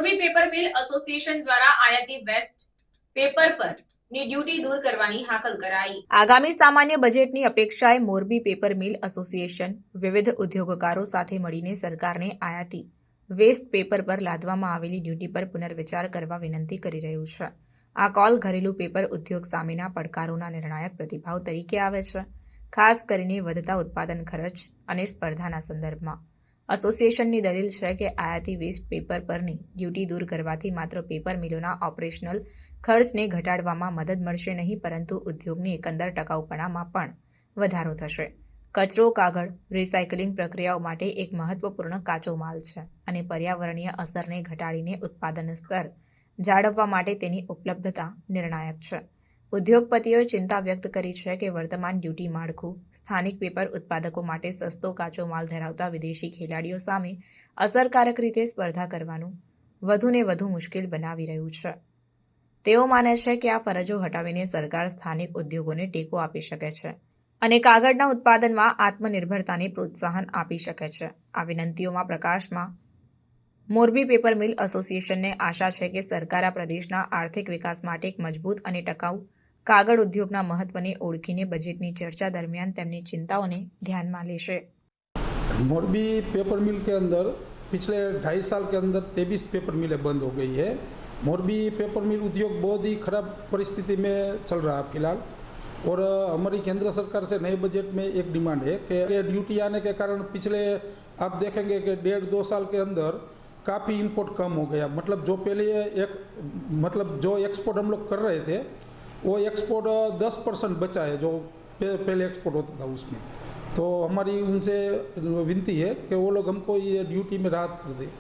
Morbi paper mill association દ્વારા આયાતી waste paper પર ની ડ્યુટી દૂર કરવાની હાકલ કરાઈ। આગામી સામાન્ય બજેટની અપેક્ષાએ મોરબી પેપર મિલ એસોસિએશન વિવિધ ઉદ્યોગકારો સાથે મળીને સરકારને આયાતી વેસ્ટ પેપર પર લાદવામાં આવેલી ડ્યુટી પર પુનર્વિચાર કરવા વિનંતી કરી રહ્યું છે। આ કોલ ઘરેલું પેપર ઉદ્યોગ સામેના પડકારોના નિર્ણાયક પ્રતિભાવ તરીકે આવે છે, ખાસ કરીને વધતા ઉત્પાદન ખર્ચ અને સ્પર્ધાના સંદર્ભમાં। એસોસિએશનની દલીલ છે કે આયાતી વેસ્ટ પેપર પરની ડ્યુટી દૂર કરવાથી માત્ર પેપર મિલોના ઓપરેશનલ ખર્ચને ઘટાડવામાં મદદ મળશે નહીં, પરંતુ ઉદ્યોગની એકંદર ટકાઉપણામાં પણ વધારો થશે। કચરો, કાગળ રિસાયકલિંગ પ્રક્રિયાઓ માટે એક મહત્વપૂર્ણ કાચો માલ છે અને પર્યાવરણીય અસરને ઘટાડીને ઉત્પાદન સ્તર જાળવવા માટે તેની ઉપલબ્ધતા નિર્ણાયક છે। ઉદ્યોગપતિઓએ ચિંતા વ્યક્ત કરી છે કે વર્તમાન ડ્યુટી માળખું સ્થાનિક પેપર ઉત્પાદકો માટે સસ્તો કાચો માલ ધરાવતા વિદેશી ખેલાડીઓ સામે અસરકારક રીતે સ્પર્ધા કરવાનું વધુને વધુ મુશ્કેલ બનાવી રહ્યું છે। તેઓ માને છે કે આ ફરજો હટાવીને સરકાર સ્થાનિક ઉદ્યોગોને ટેકો આપી શકે છે અને કાગળના ઉત્પાદનમાં આત્મનિર્ભરતાને પ્રોત્સાહન આપી શકે છે। આ વિનંતીઓમાં પ્રકાશમાં મોરબી પેપર મિલ એસોસિએશનને આશા છે કે સરકાર આ પ્રદેશના આર્થિક વિકાસ માટે એક મજબૂત અને ટકાઉ કાગળ ઉદ્યોગના મહત્વને ઓળખીને બજેટની ચર્चा दरमियान તેમની ચિંતાઓને ધ્યાનમાં લેશે। मोरबी पेपर मिल के अंदर पिछले 2.5 साल के अंदर 23 पेपर मिलें बंद हो गई है। मोरबी पेपर मिल उद्योग बहुत ही खराब परिस्थिति में चल रहा है फिलहाल, और हमारी केंद्र सरकार से नए बजट में एक डिमांड है कि ड्यूटी आने के कारण पिछले आप देखेंगे कि 1.5-2 साल के अंदर काफ़ी इंपोर्ट कम हो गया। मतलब जो एक्सपोर्ट हम लोग कर रहे थे वो एक्सपोर्ट 10% बचा है जो पहले एक्सपोर्ट होता था उसमें। तो हमारी उनसे विनती है कि वो लोग हमको ये ड्यूटी में राहत कर दें।